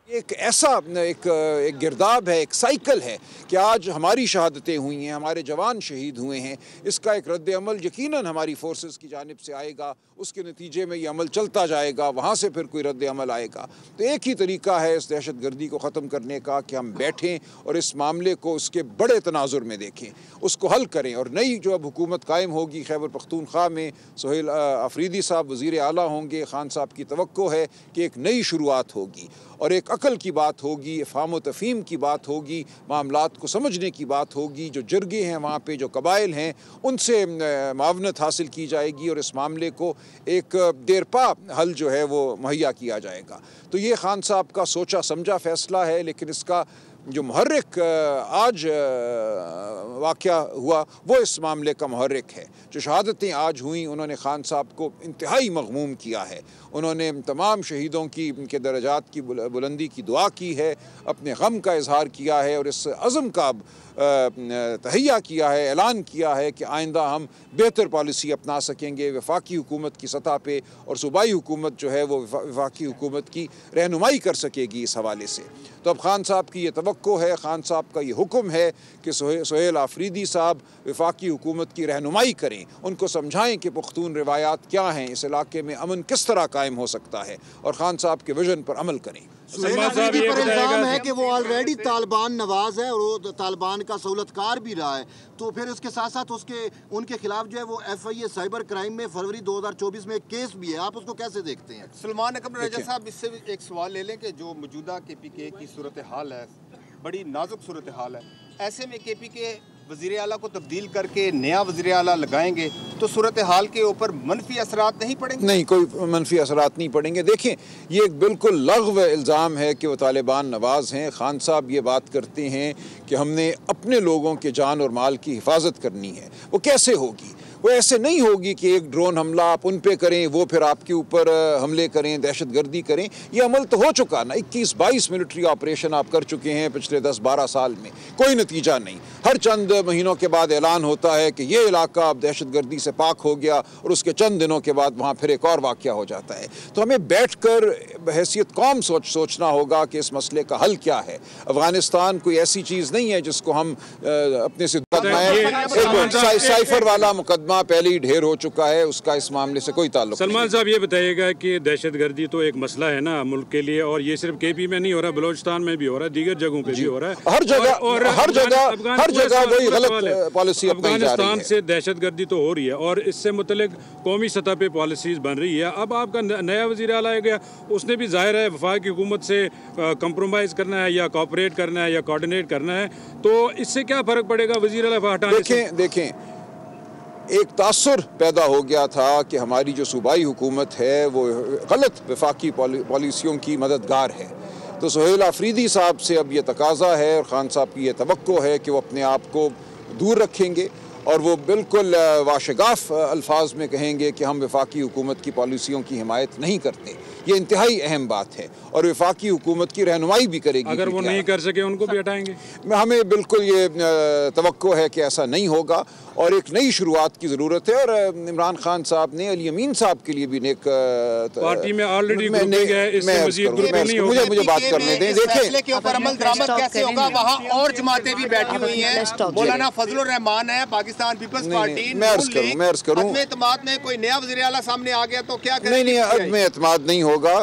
एक ऐसा एक गिरदाब है, एक साइकिल है कि आज हमारी शहादतें हुई हैं, हमारे जवान शहीद हुए हैं। इसका एक रद्द अमल यकीनन हमारी फोर्सेस की जानिब से आएगा, उसके नतीजे में ये अमल चलता जाएगा, वहाँ से फिर कोई रद्द अमल आएगा। तो एक ही तरीका है इस दहशत गर्दी को ख़त्म करने का कि हम बैठें और इस मामले को उसके बड़े तनाजुर में देखें, उसको हल करें। और नई जो अब हुकूमत कायम होगी खैबर पख्तूनख्वा में, सोहेल अफरीदी साहब वज़ीर आला होंगे, खान साहब की तवक्को है कि एक नई शुरुआत होगी और एक अकल की बात होगी, फ़ाम व तफ़हीम की बात होगी, मामलात को समझने की बात होगी। जो जरगे हैं वहाँ पे, जो कबाइल हैं, उनसे मावनत हासिल की जाएगी और इस मामले को एक देरपा हल जो है वो मुहैया किया जाएगा। तो ये खान साहब का सोचा समझा फ़ैसला है, लेकिन इसका जो मुहर्रिक आज वाक़या हुआ वो इस मामले का मुहर्रिक है। जो शहादतें आज हुई, उन्होंने खान साहब को इंतहाई मग़मूम किया है। उन्होंने तमाम शहीदों की उनके दर्जात की बुलंदी की दुआ की है, अपने गम का इजहार किया है और इस अज़म का तहैया किया है, ऐलान किया है कि आइंदा हम बेहतर पॉलिसी अपना सकेंगे वफाकी हुकूमत की सतह पे, और सूबाई हुकूमत जो है वो वफाकी हुकूमत की रहनुमाई कर सकेगी इस हवाले से। तो अब खान साहब की ये तवक्को है, खान साहब का ये हुक्म है कि सोहेल आफरीदी साहब वफाकी हुकूमत की रहनुमाई करें, उनको समझाएँ कि पुख्तून रिवायात क्या हैं, इस इलाके में अमन किस तरह कायम हो सकता है, और खान साहब के विजन पर अमल करें। सोहेल अफरीदी पर इल्ज़ाम है कि वो ऑलरेडी तालिबान नवाज है और वो तालिबान का सहूलतकार भी रहा है, तो फिर उसके साथ साथ उनके खिलाफ जो है वो FIA साइबर क्राइम में फरवरी 2024 में एक केस भी है। आप उसको कैसे देखते हैं? सलमान अकबर रजा साहब, इससे एक सवाल ले लें कि जो मौजूदा KPK की सूरत हाल है, बड़ी नाजुक सूरत हाल है, ऐसे में KPK वज़ीर आला को तब्दील करके नया वज़ीर आला लगाएंगे तो सूरत हाल के ऊपर मनफी असरात नहीं पड़ेंगे? नहीं, कोई मनफी असरात नहीं पड़ेंगे। देखें, ये एक बिल्कुल लग़्व इल्ज़ाम है कि वो तालिबान नवाज़ हैं। खान साहब ये बात करते हैं कि हमने अपने लोगों के जान और माल की हिफाजत करनी है। वो कैसे होगी? वो ऐसे नहीं होगी कि एक ड्रोन हमला आप उन पे करें, वो फिर आपके ऊपर हमले करें, दहशत गर्दी करें। ये अमल तो हो चुका ना, 21-22 मिलिट्री ऑपरेशन आप कर चुके हैं पिछले 10-12 साल में, कोई नतीजा नहीं। हर चंद महीनों के बाद ऐलान होता है कि ये इलाका अब दहशत गर्दी से पाक हो गया, और उसके चंद दिनों के बाद वहाँ फिर एक और वाक़या हो जाता है। तो हमें बैठ कर बहैसियत कौम सोचना होगा कि इस मसले का हल क्या है। अफ़गानिस्तान कोई ऐसी चीज़ नहीं है जिसको हम अपने से साइफर वाला मुकदमा पहले ही ढेर हो चुका है, उसका इस मामले से कोई ताल्लुक नहीं। सलमान साहब ये बताइएगा कि दहशत गर्दी तो एक मसला है ना मुल्क के लिए, और ये सिर्फ KP में नहीं हो रहा, बलोचिस्तान में भी हो रहा है, दीगर जगहों पे भी हो रहा है, हर जगह वही गलत पॉलिसी अफगानिस्तान से दहशत गर्दी तो हो रही है और इससे मुतल्लिक कौमी सतह पे पॉलिसीज बन रही है। अब आपका नया वज़ीर आला आ गया, उसने भी जाहिर है वफाकी हुकूमत से कंप्रोमाइज़ करना है या कोऑपरेट करना है या कोऑर्डिनेट करना है, तो इससे क्या फ़र्क पड़ेगा वज़ीर आला हटाने से? देखें, एक तासुर पैदा हो गया था कि हमारी जो सूबाई हुकूमत है वो गलत वफाकी पॉलिसियों की मददगार है। तो सोहेल आफरीदी साहब से अब ये तकाजा है और ख़ान साहब की ये तवक्को है कि वो अपने आप को दूर रखेंगे और वो बिल्कुल वाशगाफ अल्फाज में कहेंगे कि हम वफाकी हुकूमत की पॉलिसियों की हिमायत नहीं करते। ये इंतहाई अहम बात है और वफाकी हुकूमत की रहनुमाई भी करेगी। अगर वो नहीं कर सके उनको भी हटाएंगे? हमें बिल्कुल ये तवक्को है कि ऐसा नहीं होगा और एक नई शुरुआत की ज़रूरत है। और इमरान खान साहब ने अली अमीन साहब के लिए भी एक पार्टी में ऑलरेडी मुझे बात करने दें। फैसले के ऊपर अमल दरामद कैसे होगा? वहाँ और जमातें भी बैठी हुई हैं, मौलाना फजलुर रहमान है, पाकिस्तान पीपल्स पार्टी, मैं अर्ज करूँ एतमाद में कोई नया वज़ीर आला सामने आ गया तो क्या करेंगे? नहीं, अदम एतमाद नहीं होगा।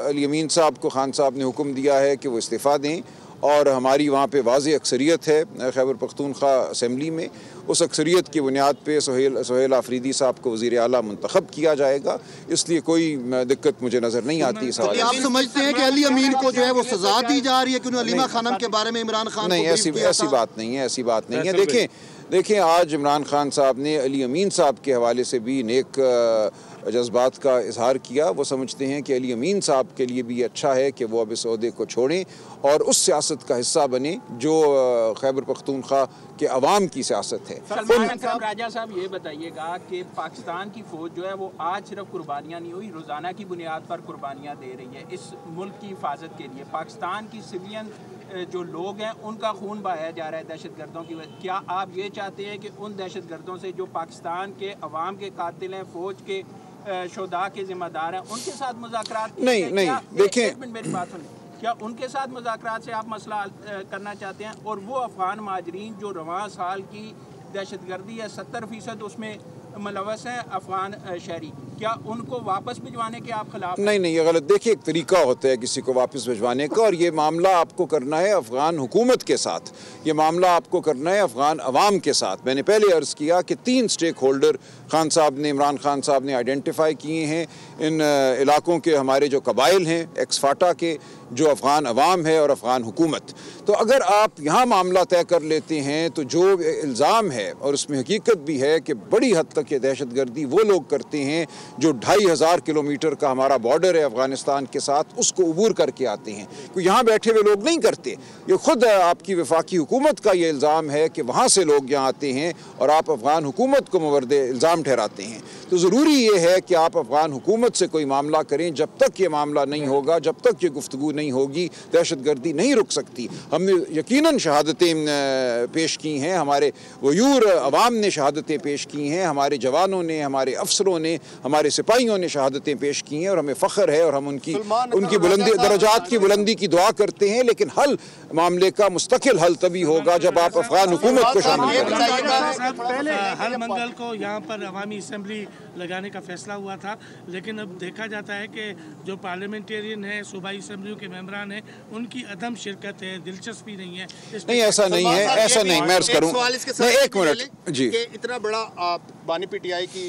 अली अमीन साहब को खान साहब ने हुक्म दिया है कि वो इस्तीफ़ा दें और हमारी वहाँ पे वाज़ेह अक्सरियत है खैबर पख्तूनख्वा असम्बली में। उस अक्सरियत की बुनियाद पे सोहेल आफरीदी साहब को वज़ीर आला मुंतखब किया जाएगा, इसलिए कोई दिक्कत मुझे नज़र नहीं आती इस हवाले से। आप समझते हैं कि अली अमीन को जो है वो सज़ा दी जा रही है कि अलीमा खानम के बारे में इमरान खान नहीं, ऐसी बात नहीं है, ऐसी बात नहीं है। देखें आज इमरान खान साहब ने अली अमीन साहब के हवाले से भी नेक जज्बात का इजहार किया। वो समझते हैं कि अली अमीन साहब के लिए भी अच्छा है कि वो अब इस ओहदे को छोड़ें और उस सियासत का हिस्सा बने जो खैबर पख्तूनख्वा के अवाम की सियासत है। सलमान अकबर राजा साहब ये बताइएगा कि पाकिस्तान की फ़ौज जो है वो आज सिर्फ कुर्बानियाँ नहीं हुई, रोज़ाना की बुनियाद पर कुर्बानियाँ दे रही है इस मुल्क की हिफाजत के लिए। पाकिस्तान की सिविलियन जो लोग हैं उनका खून बहाया जा रहा है दहशत गर्दों की वजह। क्या आप ये चाहते हैं कि उन दहशत गर्दों से जो पाकिस्तान के अवाम के कातिल हैं, फ़ौज के शोधा के जिम्मेदार हैं, उनके साथ मुज़ाकरात? नहीं, देखें, मेरी बात सुनिए, क्या उनके साथ मुज़ाकरात से आप मसला करना चाहते हैं? और वो अफ़गान महाजरीन जो रवां साल की दहशतगर्दी है 70% उसमें मुलव्वस है अफ़गान शहरी, क्या उनको वापस भिजवाने के आप खिलाफ? नहीं, ये गलत। देखिए, एक तरीका होता है किसी को वापस भिजवाने का, और ये मामला आपको करना है अफ़गान हुकूमत के साथ, ये मामला आपको करना है अफ़गान अवाम के साथ। मैंने पहले अर्ज़ किया कि 3 स्टेक होल्डर खान साहब ने, इमरान खान साहब ने आइडेंटिफाई किए हैं। इन इलाकों के हमारे जो कबाइल हैं एक्स फाटा के, जो अफ़गान अवाम है और अफ़गान हुकूमत। तो अगर आप यहाँ मामला तय कर लेते हैं तो जो इल्ज़ाम है, और उसमें हकीकत भी है कि बड़ी हद तक ये दहशतगर्दी वो लोग करते हैं जो 2500 किलोमीटर का हमारा बॉर्डर है अफ़गानिस्तान के साथ, उसको अबूर करके आते हैं। क्योंकि यहाँ बैठे हुए लोग नहीं करते, ये ख़ुद आपकी वफाकी हुकूमत का ये इल्ज़ाम है कि वहाँ से लोग यहाँ आते हैं और आप अफ़गान हुकूमत को मुवर्द इल्ज़ाम ठहराते हैं। तो ज़रूरी ये है कि आप अफ़गान हुकूमत से कोई मामला करें। जब तक ये मामला नहीं होगा, जब तक ये गुफ्तगू नहीं होगी, दहशतगर्दी नहीं रुक सकती। हमने यकीनन शहादतें पेश की हैं, हमारे वयूर अवाम ने शहादतें पेश की हैं, हमारे जवानों ने, हमारे अफसरों ने, हमारे सिपाहियों ने शहादतें पेश की हैं, और हमें फ़ख्र है और हम उनकी बुलंदी, दर्जात की बुलंदी की दुआ करते हैं। लेकिन हल मामले का मुस्तकिल हल तभी होगा जब आप अफ़गान हुकूमत को शामिल करें। हर मंगल को यहाँ पर अवामी असम्बली लगाने का फैसला हुआ था, लेकिन अब देखा जाता है कि जो पार्लियामेंटेरियन है, सूबाई असम्बलियों के मेंबरान हैं, उनकी अदम शिरकत है, दिलचस्पी नहीं है। नहीं, ऐसा नहीं है, ऐसा नहीं। मैं अर्ज़ करूँ, एक मिनट जी। इतना बड़ा बानी पीटीआई की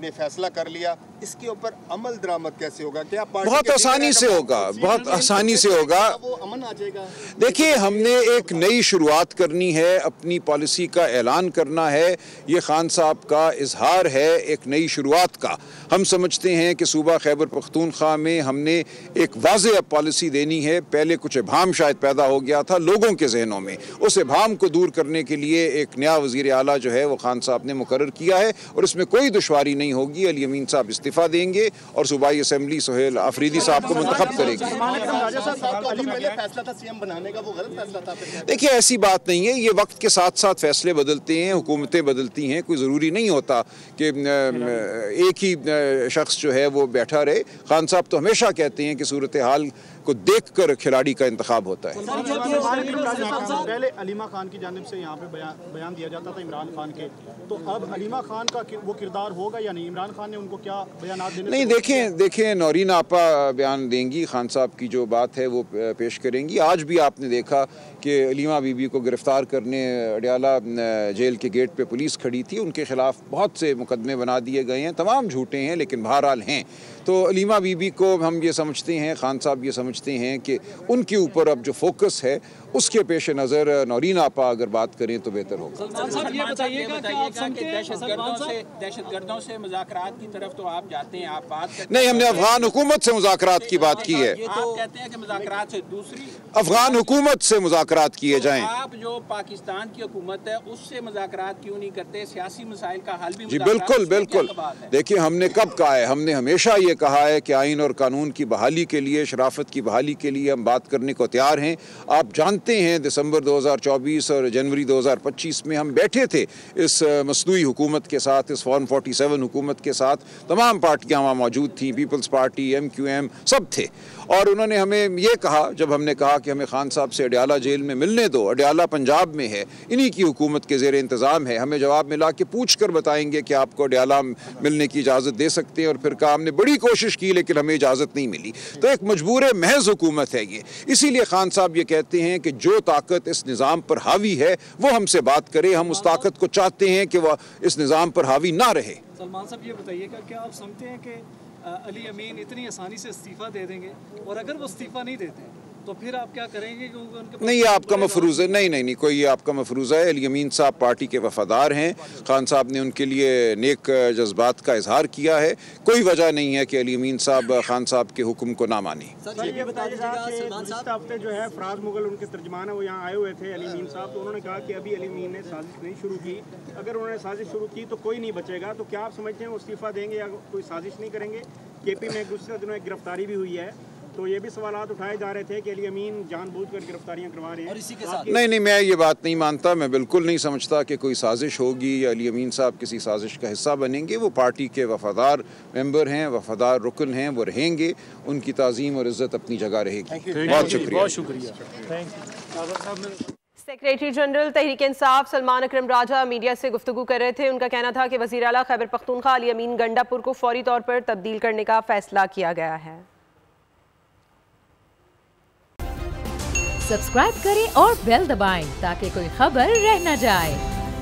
ने फैसला कर लिया, इसके ऊपर अमल दरामद कैसे होगा? क्या बहुत आसानी से होगा, बहुत आसानी से होगा। वो अमन आ जाएगा। देखिए, हमने एक नई शुरुआत करनी है, अपनी पॉलिसी का ऐलान करना है। ये खान साहब का इजहार है एक नई शुरुआत का। हम समझते हैं कि सूबा खैबर पख्तूनख्वा में हमने एक वाज़ेह पॉलिसी देनी है। पहले कुछ इबहम शायद पैदा हो गया था लोगों के जहनों में, उस इबहम को दूर करने के लिए एक नया वज़ीर आला जो है वो खान साहब ने मुकर्रर किया है, और इसमें कोई दुश्वारी नहीं होगी। अली अमीन साहब इस्तीफ़ा देंगे और सूबाई असम्बली सुहेल आफरीदी साहब को मुंतखब करेगी। देखिए, ऐसी बात नहीं है, ये वक्त के साथ साथ फैसले बदलते हैं, हुकूमतें बदलती हैं, कोई ज़रूरी नहीं होता कि एक ही शख्स जो है वो बैठा रहे। खान साहब तो हमेशा कहते हैं कि सूरत हाल को देखकर खिलाड़ी का इंतखाब होता है। पहले अलीमा खान की जानिब से यहाँ पे बयान दिया जाता था इमरान खान के, तो अब अलीमा खान का वो किरदार होगा या नहीं? इमरान खान ने उनको क्या बयान देने? नहीं, देखें नौरीन आपा बयान देंगी, खान साहब की जो बात है वो पेश करेंगी। आज भी आपने देखा कि अलीमा बीबी को गिरफ्तार करने अडियाला जेल के गेट पे पुलिस खड़ी थी, उनके खिलाफ बहुत से मुकदमे बना दिए गए हैं, तमाम झूठे हैं लेकिन बहरहाल हैं। तो अलीमा बीबी को हम ये समझते हैं, खान साहब ये समझते हैं कि उनके ऊपर अब जो फोकस है उसके पेश नज़र नौरीन आपा अगर बात करें तो बेहतर होगा। दहशतगर्दों से मुज़ाकरात की तरफ तो आप जाते हैं, आप बात करते नहीं, हमने अफगान हुकूमत से मुज़ाकरात की बात की है। आप कहते हैं कि मुज़ाकरात से दूसरी अफगान हुकूमत से मुज़ाकरात किए जाएं। आप जो पाकिस्तान की हुकूमत है उससे मुज़ाकरात क्यों नहीं करते? सियासी मसाइल का हल भी जी बिल्कुल। देखिए, हमने कब कहा है, हमने हमेशा ये कहा है कि आइन और कानून की बहाली के लिए, शराफत की बहाली के लिए हम बात करने को तैयार हैं। आप जानते हैं दिसंबर 2024 और जनवरी 2025 में हम बैठे थे इस मसनूई हुकूमत के साथ, इस फॉर्म 47 हुकूमत के साथ। तमाम पार्टियां वहाँ मौजूद थीं, पीपल्स पार्टी, MQM सब थे, और उन्होंने हमें ये कहा, जब हमने कहा कि हमें खान साहब से अडियाला जेल में मिलने दो, अडियाला पंजाब में है, इन्हीं की हुकूमत के ज़ेर इंतज़ाम है, हमें जवाब मिला कि पूछ कर बताएंगे कि आपको अडियाला मिलने की इजाज़त दे सकते हैं। और फिर कहा हमने बड़ी कोशिश की लेकिन हमें इजाज़त नहीं मिली। तो एक मजबूर महज हुकूमत है ये। इसीलिए खान साहब ये कहते हैं कि जो ताकत इस निज़ाम पर हावी है वो हमसे बात करे। हम उस ताकत को चाहते हैं कि वह इस निज़ाम पर हावी ना रहे। सलमान साहब, ये बताइएगा, क्या आप समझते हैं कि अली अमीन इतनी आसानी से इस्तीफ़ा दे देंगे, और अगर वो इस्तीफ़ा नहीं देते तो फिर आप क्या करेंगे? क्योंकि उनके नहीं, ये आपका मफरूज़ है। नहीं, कोई ये आपका मफरूज़ा है। अली अमीन साहब पार्टी के वफादार हैं, खान साहब ने उनके लिए नेक जज्बात का इजहार किया है। कोई वजह नहीं है कि अली अमीन साहब खान साहब के हुक्म को ना माने। ये बताइएगा कि पिछले हफ्ते जो है फराज मुगल उनके तर्जमान है वो यहाँ आए हुए थे, अली अमीन साहब, तो उन्होंने कहा कि अभी अली अमीन ने साजिश नहीं शुरू की, अगर उन्होंने साजिश शुरू की तो कोई नहीं बचेगा। तो क्या आप समझते हैं वो इस्तीफ़ा देंगे या कोई साजिश नहीं करेंगे? KP में गुज़श्ता दिनों एक गिरफ्तारी भी हुई है, तो ये भी सवालात उठाए जा रहे थे कि अली अमीन जानबूझकर गिरफ्तारियां करवा रहे हैं। और इसी के साथ नहीं, मैं ये बात नहीं मानता। मैं बिल्कुल नहीं समझता कि कोई साजिश होगी या अली अमीन साहब किसी साजिश का हिस्सा बनेंगे। वो पार्टी के वफादार मेंबर हैं, वफादार रुकन हैं, वो रहेंगे। उनकी ताज़ीम और इज़्ज़त अपनी जगह रहेगी। बहुत शुक्रिया। सेक्रेटरी जनरल तहरीक इंसाफ सलमान अकरम राजा मीडिया से गुफ्तगू कर रहे थे। उनका कहना था कि वज़ीर आला खैबर पख्तूनख्वा अली अमीन गंडापुर को फौरी तौर पर तब्दील करने का फैसला किया गया है। सब्सक्राइब करें और बेल दबाएं ताकि कोई खबर रह न जाए।